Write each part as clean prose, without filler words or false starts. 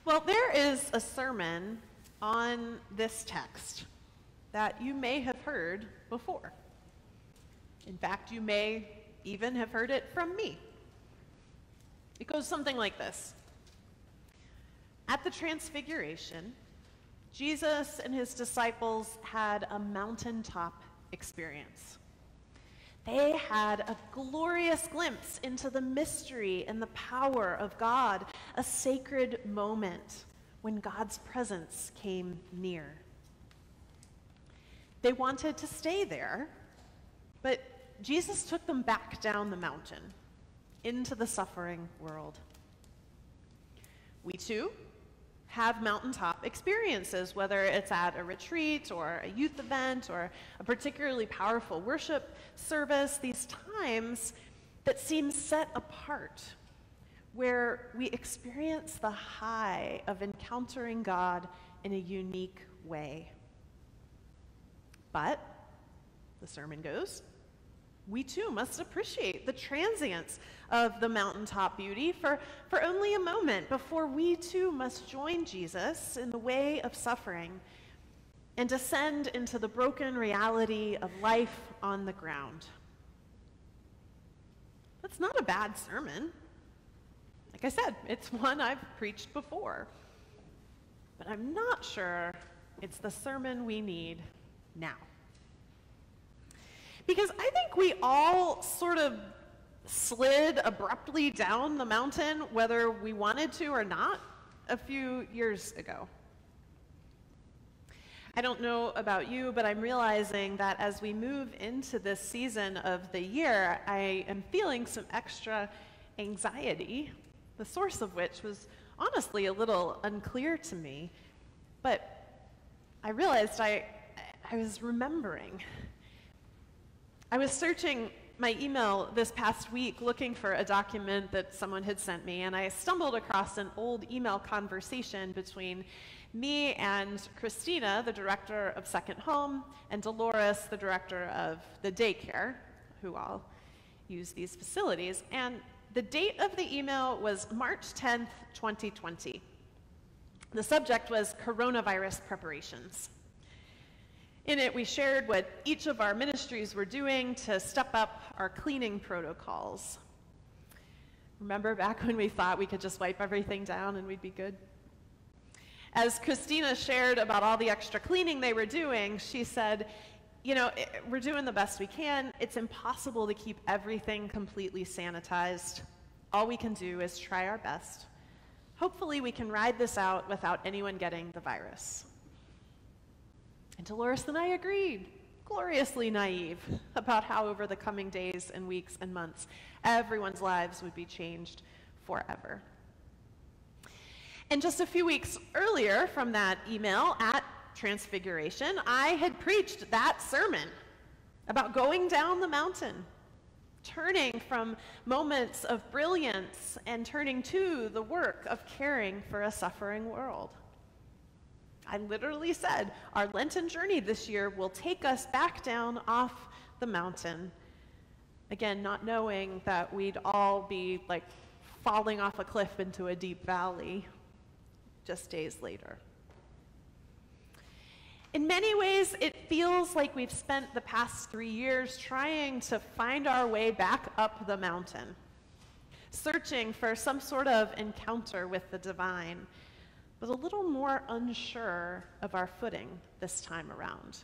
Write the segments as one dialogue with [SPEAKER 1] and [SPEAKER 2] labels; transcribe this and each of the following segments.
[SPEAKER 1] Well, there is a sermon on this text that you may have heard before. In fact, you may even have heard it from me. It goes something like this. At the Transfiguration, Jesus and his disciples had a mountaintop experience. They had a glorious glimpse into the mystery and the power of God, a sacred moment when God's presence came near. They wanted to stay there, but Jesus took them back down the mountain into the suffering world. We too have mountaintop experiences, whether it's at a retreat or a youth event or a particularly powerful worship service, these times that seem set apart, where we experience the high of encountering God in a unique way. But, the sermon goes, we too must appreciate the transience of the mountaintop beauty for only a moment before we too must join Jesus in the way of suffering and descend into the broken reality of life on the ground. That's not a bad sermon. Like I said, it's one I've preached before. But I'm not sure it's the sermon we need now. Because I think we all sort of slid abruptly down the mountain, whether we wanted to or not, a few years ago. I don't know about you, but I'm realizing that as we move into this season of the year, I am feeling some extra anxiety, the source of which was honestly a little unclear to me. But I realized I was remembering. I was searching my email this past week looking for a document that someone had sent me, and I stumbled across an old email conversation between me and Christina, the director of Second Home, and Dolores, the director of the daycare, who all use these facilities. And the date of the email was March 10th, 2020. The subject was coronavirus preparations. In it, we shared what each of our ministries were doing to step up our cleaning protocols. Remember back when we thought we could just wipe everything down and we'd be good? As Christina shared about all the extra cleaning they were doing, she said, you know, we're doing the best we can. It's impossible to keep everything completely sanitized. All we can do is try our best. Hopefully we can ride this out without anyone getting the virus. And Dolores and I agreed, gloriously naive, about how over the coming days and weeks and months, everyone's lives would be changed forever. And just a few weeks earlier from that email at Transfiguration, I had preached that sermon about going down the mountain, turning from moments of brilliance and turning to the work of caring for a suffering world. I literally said, our Lenten journey this year will take us back down off the mountain. Again, not knowing that we'd all be like falling off a cliff into a deep valley just days later. In many ways, it feels like we've spent the past 3 years trying to find our way back up the mountain, searching for some sort of encounter with the divine, but a little more unsure of our footing this time around.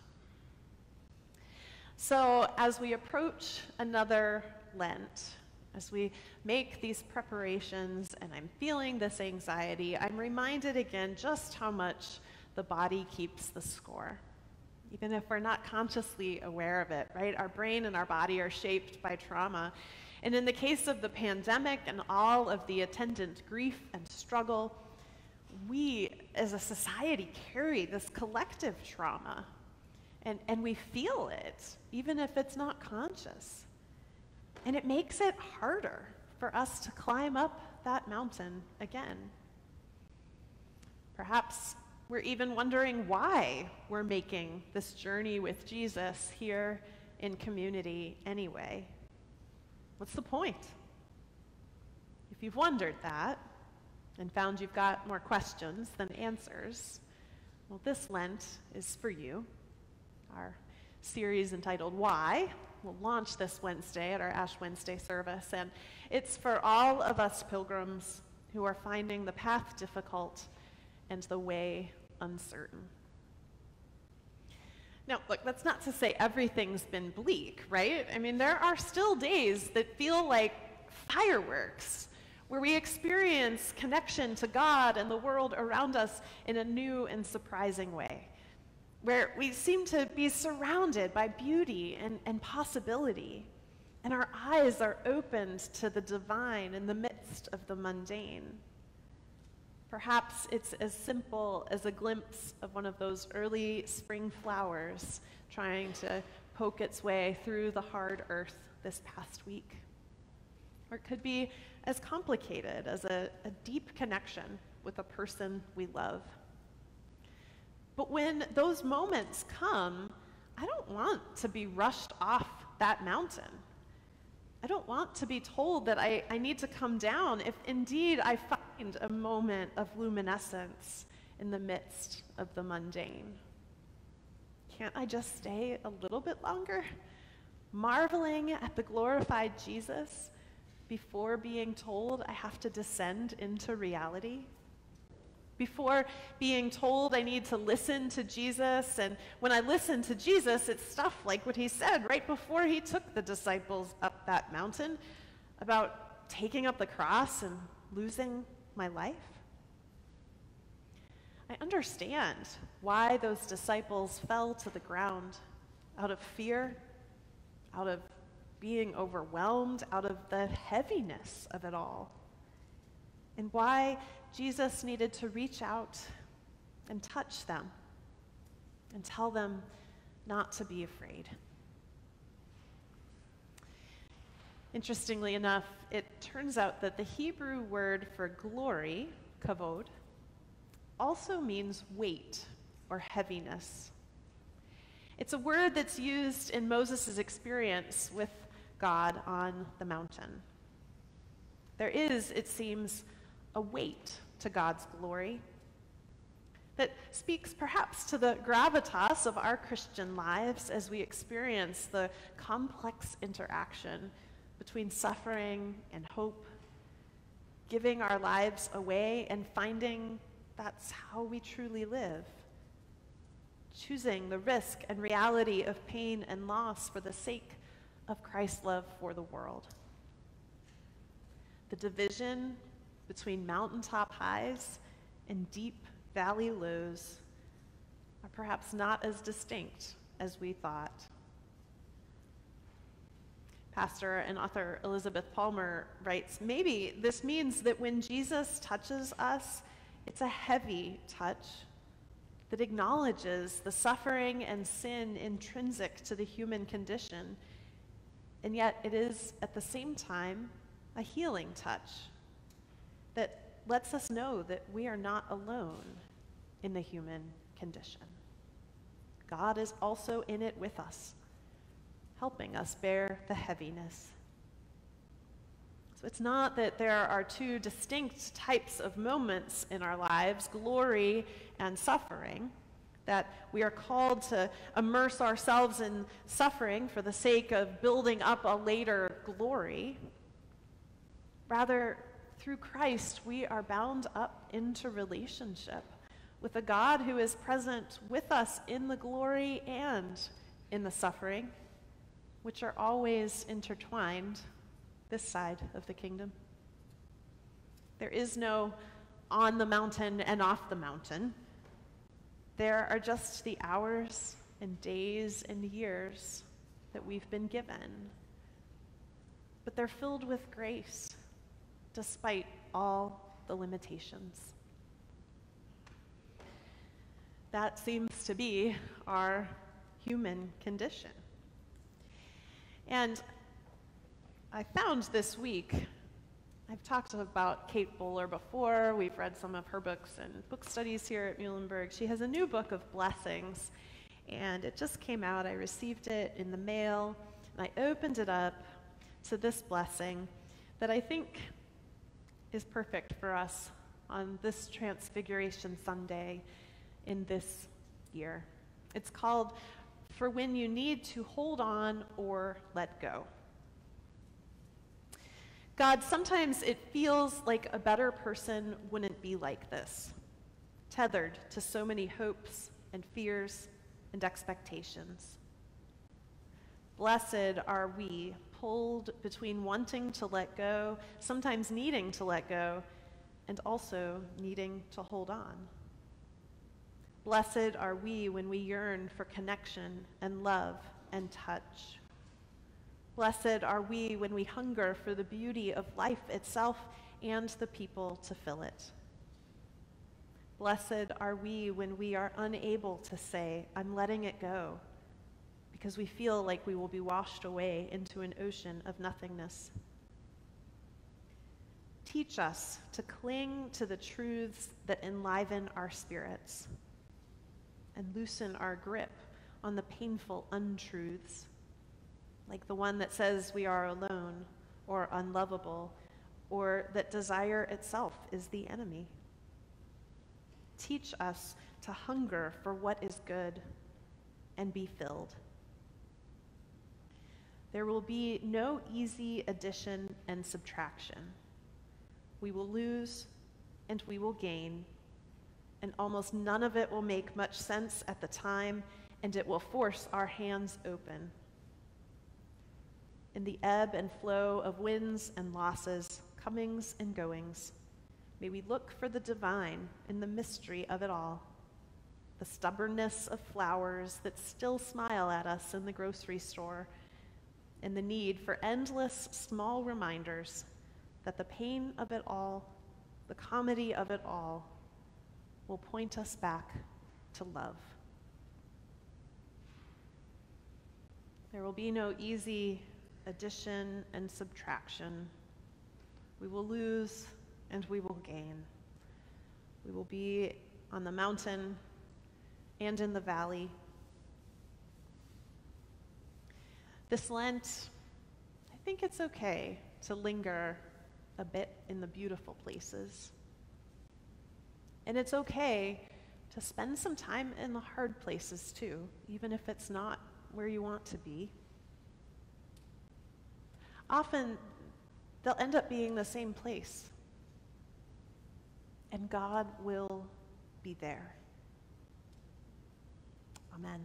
[SPEAKER 1] So as we approach another Lent, as we make these preparations and I'm feeling this anxiety, I'm reminded again just how much the body keeps the score, even if we're not consciously aware of it, right? Our brain and our body are shaped by trauma. And in the case of the pandemic and all of the attendant grief and struggle, we as a society carry this collective trauma, and we feel it, even if it's not conscious. And it makes it harder for us to climb up that mountain again. Perhaps we're even wondering why we're making this journey with Jesus here in community anyway. What's the point? If you've wondered that, and found you've got more questions than answers, well, this Lent is for you. Our series entitled Why will launch this Wednesday at our Ash Wednesday service, and it's for all of us pilgrims who are finding the path difficult and the way uncertain. Now, look, that's not to say everything's been bleak, right? I mean, there are still days that feel like fireworks, where we experience connection to God and the world around us in a new and surprising way, where we seem to be surrounded by beauty and possibility, and our eyes are opened to the divine in the midst of the mundane. Perhaps it's as simple as a glimpse of one of those early spring flowers trying to poke its way through the hard earth this past week. Or it could be as complicated as a deep connection with a person we love. But when those moments come, I don't want to be rushed off that mountain. I don't want to be told that I need to come down if indeed I find a moment of luminescence in the midst of the mundane. Can't I just stay a little bit longer, marveling at the glorified Jesus before being told I have to descend into reality? Before being told I need to listen to Jesus, and when I listen to Jesus, it's stuff like what he said right before he took the disciples up that mountain about taking up the cross and losing my life. I understand why those disciples fell to the ground out of fear, out of being overwhelmed, out of the heaviness of it all, and why Jesus needed to reach out and touch them and tell them not to be afraid. Interestingly enough, it turns out that the Hebrew word for glory, kavod, also means weight or heaviness. It's a word that's used in Moses' experience with God on the mountain. There is, it seems, a weight to God's glory that speaks perhaps to the gravitas of our Christian lives as we experience the complex interaction between suffering and hope, giving our lives away and finding that's how we truly live, choosing the risk and reality of pain and loss for the sake of Christ's love for the world. The division between mountaintop highs and deep valley lows are perhaps not as distinct as we thought. Pastor and author Elizabeth Palmer writes, maybe this means that when Jesus touches us, it's a heavy touch that acknowledges the suffering and sin intrinsic to the human condition, and yet it is at the same time a healing touch that lets us know that we are not alone in the human condition. God is also in it with us, helping us bear the heaviness. So it's not that there are two distinct types of moments in our lives, glory and suffering, that we are called to immerse ourselves in suffering for the sake of building up a later glory. Rather, through Christ, we are bound up into relationship with a God who is present with us in the glory and in the suffering, which are always intertwined this side of the kingdom. There is no on the mountain and off the mountain. There are just the hours and days and years that we've been given, but they're filled with grace despite all the limitations. That seems to be our human condition. And I found this week, I've talked about Kate Bowler before. We've read some of her books and book studies here at Muhlenberg. She has a new book of blessings, and it just came out. I received it in the mail, and I opened it up to this blessing that I think is perfect for us on this Transfiguration Sunday in this year. It's called For When You Need to Hold On or Let Go. God, sometimes it feels like a better person wouldn't be like this, tethered to so many hopes and fears and expectations. Blessed are we, pulled between wanting to let go, sometimes needing to let go, and also needing to hold on. Blessed are we when we yearn for connection and love and touch. Blessed are we when we hunger for the beauty of life itself and the people to fill it. Blessed are we when we are unable to say, I'm letting it go, because we feel like we will be washed away into an ocean of nothingness. Teach us to cling to the truths that enliven our spirits and loosen our grip on the painful untruths, like the one that says we are alone or unlovable, or that desire itself is the enemy. Teach us to hunger for what is good and be filled. There will be no easy addition and subtraction. We will lose and we will gain, and almost none of it will make much sense at the time, and it will force our hands open. In the ebb and flow of wins and losses, comings and goings, may we look for the divine in the mystery of it all, the stubbornness of flowers that still smile at us in the grocery store, and the need for endless small reminders that the pain of it all, the comedy of it all, will point us back to love. There will be no easy addition and subtraction. We will lose and we will gain. We will be on the mountain and in the valley. This Lent, I think it's okay to linger a bit in the beautiful places. And it's okay to spend some time in the hard places too, even if it's not where you want to be. Often, they'll end up being the same place. And God will be there. Amen.